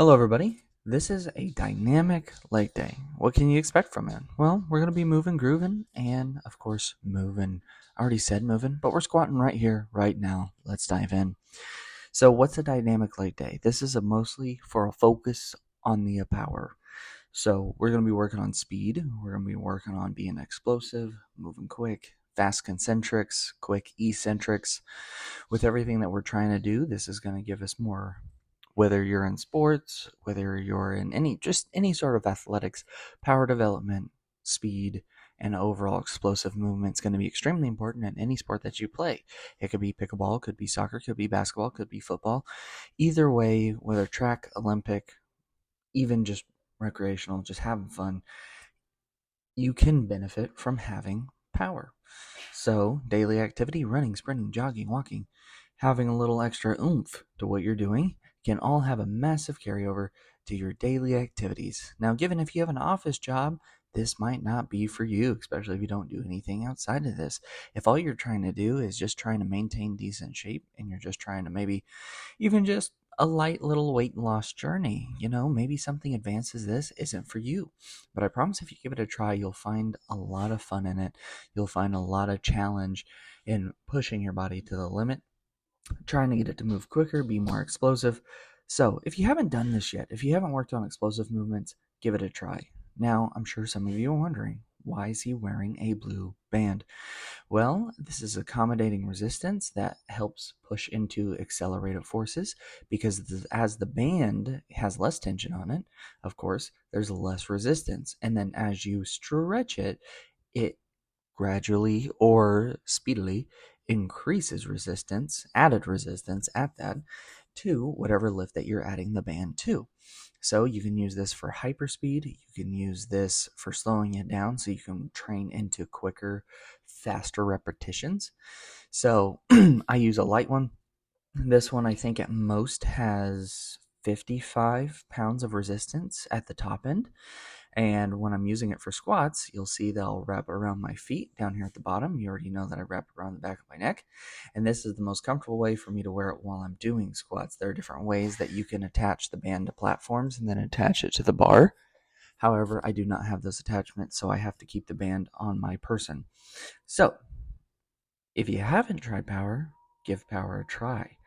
Hello, everybody. This is a dynamic leg day. What can you expect from it? Well, we're going to be moving, grooving, and of course, moving. I already said moving, but we're squatting right here, right now. Let's dive in. So, what's a dynamic leg day? This is mostly for a focus on the power. So, we're going to be working on speed. We're going to be working on being explosive, moving quick, fast concentrics, quick eccentrics. With everything that we're trying to do, this is going to give us more, whether you're in sports, whether you're in any sort of athletics, power development, speed, and overall explosive movement is going to be extremely important in any sport that you play. It could be pickleball, could be soccer, could be basketball, could be football. Either way, whether track, Olympic, even just recreational, just having fun, you can benefit from having power. So, daily activity, running, sprinting, jogging, walking, having a little extra oomph to what you're doing can all have a massive carryover to your daily activities. Now, given if you have an office job, this might not be for you, especially if you don't do anything outside of this. If all you're trying to do is just trying to maintain decent shape and you're just trying to maybe even just a light little weight loss journey, maybe something advanced as this isn't for you. But I promise if you give it a try, you'll find a lot of fun in it. You'll find a lot of challenge in pushing your body to the limit, trying to get it to move quicker, be more explosive. So, if you haven't done this yet, if you haven't worked on explosive movements, give it a try. Now, I'm sure some of you are wondering, why is he wearing a blue band? Well, this is accommodating resistance that helps push into accelerated forces because as the band has less tension on it, of course, there's less resistance. And then as you stretch it, it gradually or speedily increases resistance, added resistance at that, to whatever lift that you're adding the band to. So you can use this for hyperspeed. You can use this for slowing it down so you can train into quicker, faster repetitions. So I use a light one. This one I think at most has 55 pounds of resistance at the top end. And when I'm using it for squats, you'll see that I'll wrap around my feet down here at the bottom. You already know that I wrap around the back of my neck. And this is the most comfortable way for me to wear it while I'm doing squats. There are different ways that you can attach the band to platforms and then attach it to the bar. However, I do not have those attachments, so I have to keep the band on my person. So, if you haven't tried power, give power a try.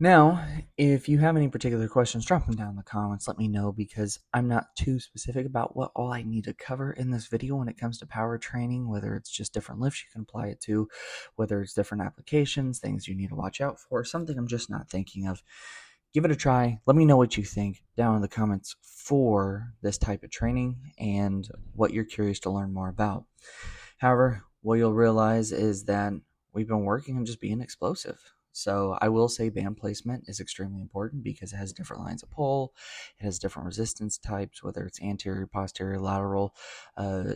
Now, if you have any particular questions, drop them down in the comments. Let me know because I'm not too specific about what all I need to cover in this video when it comes to power training, whether it's just different lifts you can apply it to, whether it's different applications, things you need to watch out for, something I'm just not thinking of. Give it a try. Let me know what you think down in the comments for this type of training and what you're curious to learn more about. However, what you'll realize is that we've been working on just being explosive. So I will say band placement is extremely important because it has different lines of pull. It has different resistance types, whether it's anterior, posterior, lateral,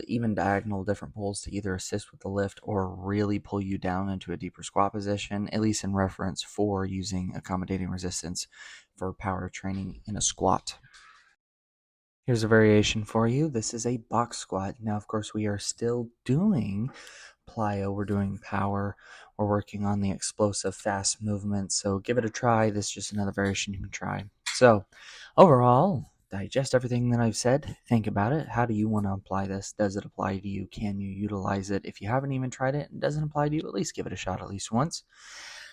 even diagonal, different pulls to either assist with the lift or really pull you down into a deeper squat position, at least in reference for using accommodating resistance for power training in a squat. Here's a variation for you. This is a box squat. Now, of course, we are still doing plyo. We're doing power. We're working on the explosive, fast movement. So give it a try. This is just another variation you can try. So overall, digest everything that I've said. Think about it. How do you want to apply this? Does it apply to you? Can you utilize it? If you haven't even tried it and it doesn't apply to you, at least give it a shot at least once.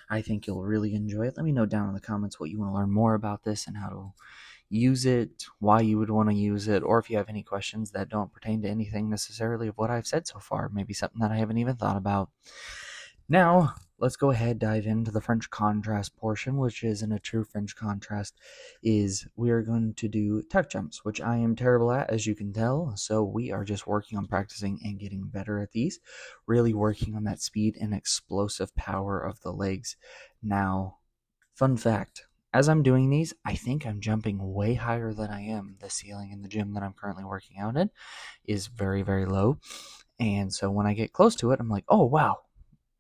I think you'll really enjoy it. Let me know down in the comments what you want to learn more about this and how to use it, why you would want to use it, or if you have any questions that don't pertain to anything necessarily of what I've said so far, maybe something that I haven't even thought about. Now, let's go ahead, dive into the French contrast portion, which isn't a true French contrast, is we are going to do tuck jumps, which I am terrible at, as you can tell, so we are just working on practicing and getting better at these, really working on that speed and explosive power of the legs. Now, fun fact, as I'm doing these, I think I'm jumping way higher than I am. The ceiling in the gym that I'm currently working out in is very, very low. And so when I get close to it, I'm like, oh, wow,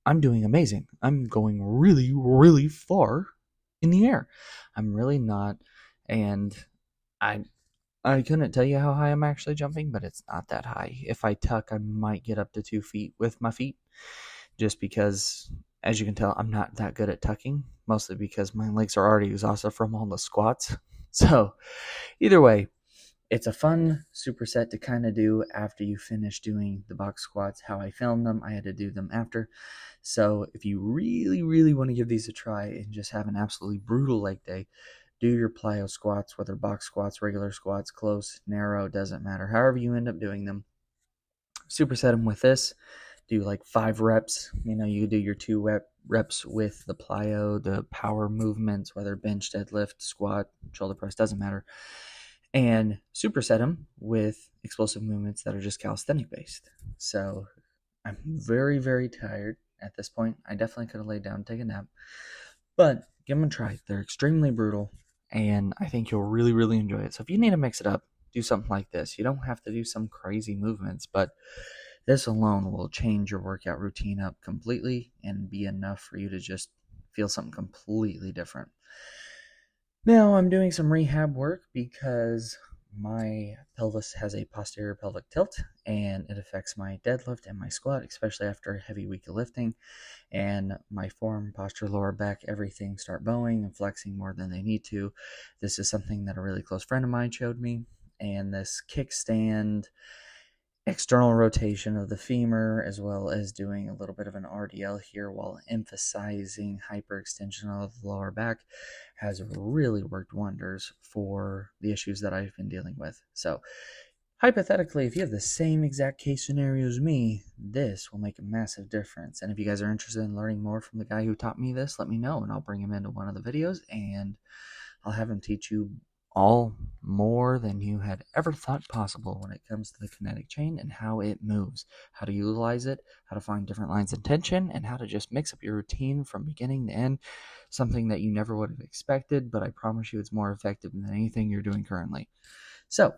I'm doing amazing. I'm going really, really far in the air. I'm really not. And I couldn't tell you how high I'm actually jumping, but it's not that high. If I tuck, I might get up to 2 feet with my feet just because, as you can tell, I'm not that good at tucking, mostly because my legs are already exhausted from all the squats. So either way, it's a fun superset to kind of do after you finish doing the box squats. How I filmed them, I had to do them after. So if you really, really want to give these a try and just have an absolutely brutal leg day, do your plyo squats, whether box squats, regular squats, close, narrow, doesn't matter. However you end up doing them, superset them with this. Do like 5 reps. You do your 2 reps with the plyo, the power movements, whether bench, deadlift, squat, shoulder press, doesn't matter. And superset them with explosive movements that are just calisthenic based. So I'm very, very tired at this point. I definitely could have laid down and taken a nap. But give them a try. They're extremely brutal, and I think you'll really, really enjoy it. So if you need to mix it up, do something like this. You don't have to do some crazy movements, but this alone will change your workout routine up completely and be enough for you to just feel something completely different. Now I'm doing some rehab work because my pelvis has a posterior pelvic tilt and it affects my deadlift and my squat, especially after a heavy week of lifting. And my form, posture, lower back, everything start bowing and flexing more than they need to. This is something that a really close friend of mine showed me. And this kickstand external rotation of the femur, as well as doing a little bit of an RDL here while emphasizing hyperextension of the lower back, has really worked wonders for the issues that I've been dealing with. So hypothetically, if you have the same exact case scenario as me, this will make a massive difference. And if you guys are interested in learning more from the guy who taught me this, let me know and I'll bring him into one of the videos and I'll have him teach you all more than you had ever thought possible when it comes to the kinetic chain and how it moves, how to utilize it, how to find different lines of tension, and how to just mix up your routine from beginning to end. Something that you never would have expected, but I promise you it's more effective than anything you're doing currently. So,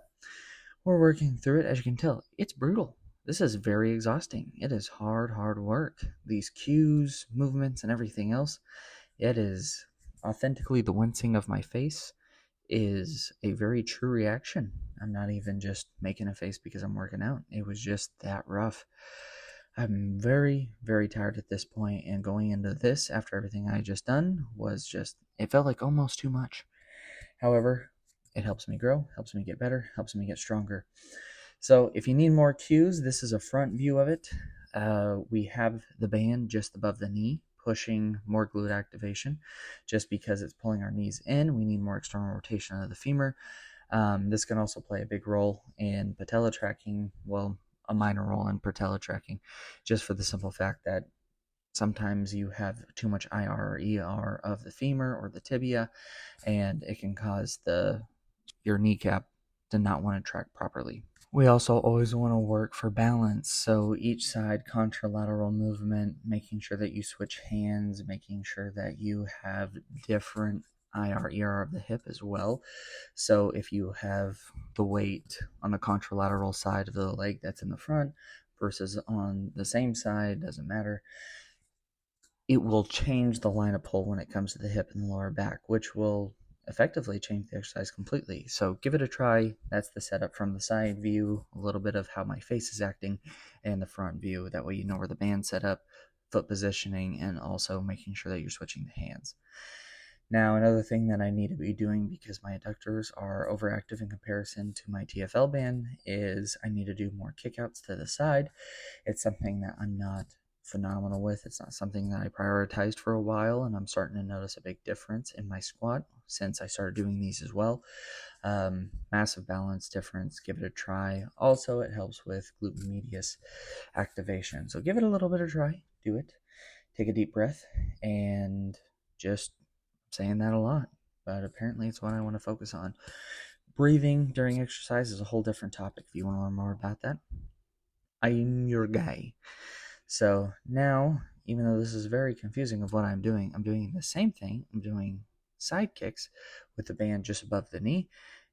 we're working through it. As you can tell, it's brutal. This is very exhausting. It is hard, hard work. These cues, movements, and everything else, it is authentically the wincing of my face is a very true reaction. I'm not even just making a face because I'm working out. It was just that rough. I'm very, very tired at this point, and going into this after everything I just done was just, it felt like almost too much. However, it helps me grow, helps me get better, helps me get stronger. So if you need more cues, this is a front view of it. We have the band just above the knee, pushing more glute activation. Just because it's pulling our knees in, we need more external rotation of the femur. This can also play a big role in patella tracking, well, a minor role in patella tracking, just for the simple fact that sometimes you have too much IR or ER of the femur or the tibia, and it can cause your kneecap to not want to track properly. We also always want to work for balance. So each side contralateral movement, making sure that you switch hands, making sure that you have different IR, ER of the hip as well. So if you have the weight on the contralateral side of the leg that's in the front versus on the same side, doesn't matter. It will change the line of pull when it comes to the hip and the lower back, which will effectively change the exercise completely. So give it a try. That's the setup from the side view, a little bit of how my face is acting, and the front view. That way you know where the band's set up, foot positioning, and also making sure that you're switching the hands. Now, another thing that I need to be doing because my adductors are overactive in comparison to my TFL band is I need to do more kickouts to the side. It's something that I'm not phenomenal with. It's not something that I prioritized for a while, and I'm starting to notice a big difference in my squat since I started doing these as well. Massive balance difference. Give it a try. Also, it helps with glute medius activation. So give it a little bit of try. Do it. Take a deep breath and just saying that a lot, but apparently it's what I want to focus on. Breathing during exercise is a whole different topic. If you want to learn more about that, I'm your guy. So now, even though this is very confusing of what I'm doing the same thing. I'm doing side kicks with the band just above the knee.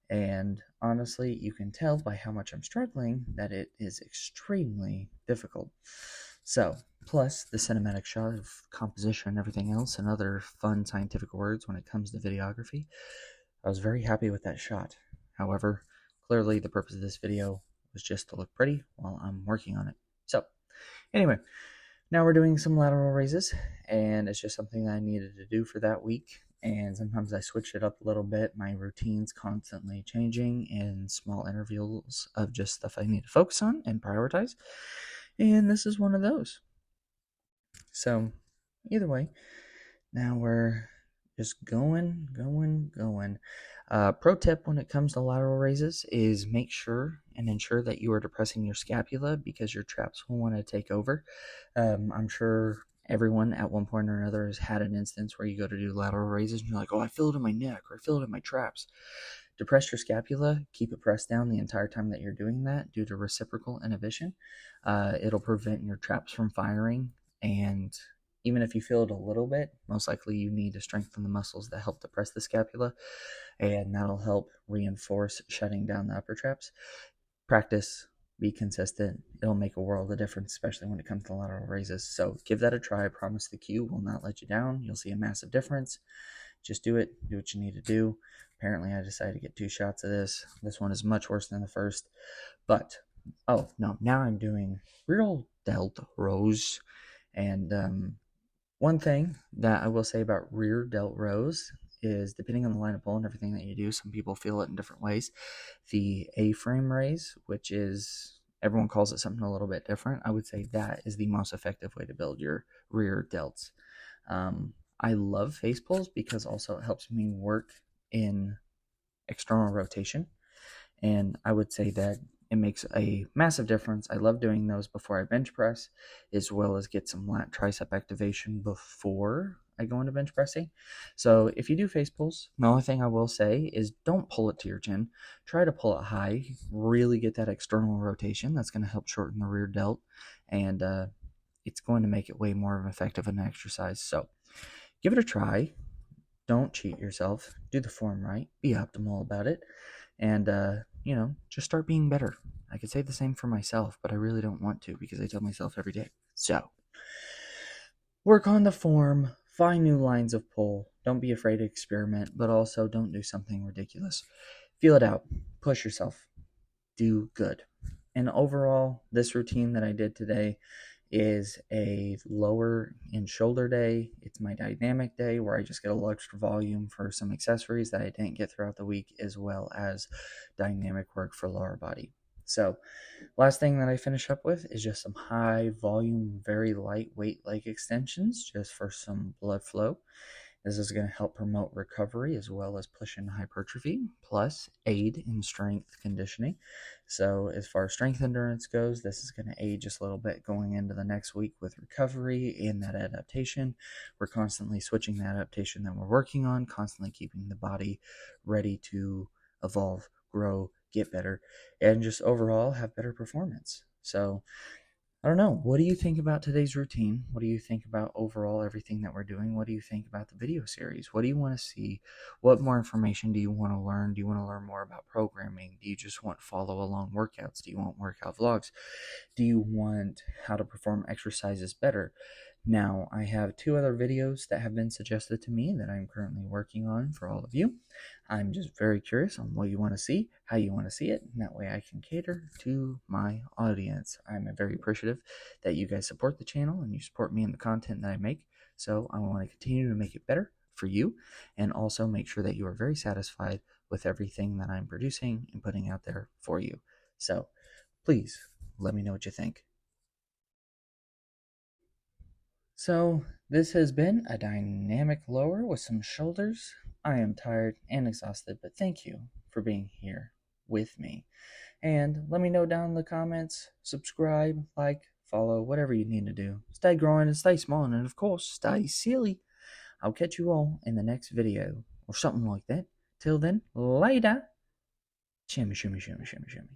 And honestly, you can tell by how much I'm struggling that it is extremely difficult. So, plus the cinematic shot of composition and everything else and other fun scientific words when it comes to videography, I was very happy with that shot. However, clearly the purpose of this video was just to look pretty while I'm working on it. So, anyway, now we're doing some lateral raises, and it's just something that I needed to do for that week. and sometimes I switch it up a little bit. My routine's constantly changing in small intervals of just stuff I need to focus on and prioritize, and this is one of those. So, either way, now we're just going. Pro tip when it comes to lateral raises is make sure and ensure that you are depressing your scapula because your traps will want to take over. I'm sure everyone at one point or another has had an instance where you go to do lateral raises and you're like, oh, I feel it in my neck or I feel it in my traps. Depress your scapula, keep it pressed down the entire time that you're doing that due to reciprocal inhibition. It'll prevent your traps from firing, and even if you feel it a little bit, most likely you need to strengthen the muscles that help depress the scapula, and that'll help reinforce shutting down the upper traps. Practice, be consistent. It'll make a world of difference, especially when it comes to lateral raises. So give that a try. I promise the cue will not let you down. You'll see a massive difference. Just do it. Do what you need to do. Apparently, I decided to get 2 shots of this. This one is much worse than the first. But, oh, no, now I'm doing real delt rows. And one thing that I will say about rear delt rows is depending on the line of pull and everything that you do, some people feel it in different ways. The A-frame raise, which is, everyone calls it something a little bit different. I would say that is the most effective way to build your rear delts. I love face pulls because also it helps me work in external rotation. And I would say that it makes a massive difference. I love doing those before I bench press, as well as get some lat tricep activation before I go into bench pressing. So if you do face pulls, the only thing I will say is don't pull it to your chin. Try to pull it high. Really get that external rotation. That's going to help shorten the rear delt, and it's going to make it way more effective an exercise. So give it a try. Don't cheat yourself. Do the form right. Be optimal about it. And, just start being better. I could say the same for myself, but I really don't want to because I tell myself every day. So, work on the form. Find new lines of pull. Don't be afraid to experiment, but also don't do something ridiculous. Feel it out. Push yourself. Do good. And overall, this routine that I did today is a lower and shoulder day. It's my dynamic day where I just get a little extra volume for some accessories that I didn't get throughout the week, as well as dynamic work for lower body. So last thing that I finish up with is just some high volume, very lightweight leg extensions just for some blood flow. This is going to help promote recovery as well as push in hypertrophy, plus aid in strength conditioning. So as far as strength endurance goes, this is going to aid just a little bit going into the next week with recovery and that adaptation. We're constantly switching the adaptation that we're working on, constantly keeping the body ready to evolve, grow, get better, and just overall have better performance. So I don't know. What do you think about today's routine? What do you think about overall everything that we're doing? What do you think about the video series? What do you want to see? What more information do you want to learn? Do you want to learn more about programming? Do you just want follow along workouts? Do you want workout vlogs? Do you want how to perform exercises better? Now, I have 2 other videos that have been suggested to me that I'm currently working on for all of you. I'm just very curious on what you want to see, how you want to see it, and that way I can cater to my audience. I'm very appreciative that you guys support the channel and you support me in the content that I make. So I want to continue to make it better for you and also make sure that you are very satisfied with everything that I'm producing and putting out there for you. So please let me know what you think. So this has been a dynamic lower with some shoulders. I am tired and exhausted, but thank you for being here with me. And let me know down in the comments, subscribe, like, follow, whatever you need to do. Stay growing and stay small, and of course, stay silly. I'll catch you all in the next video or something like that. Till then, later. Shimmy, shimmy, shimmy, shimmy, shimmy.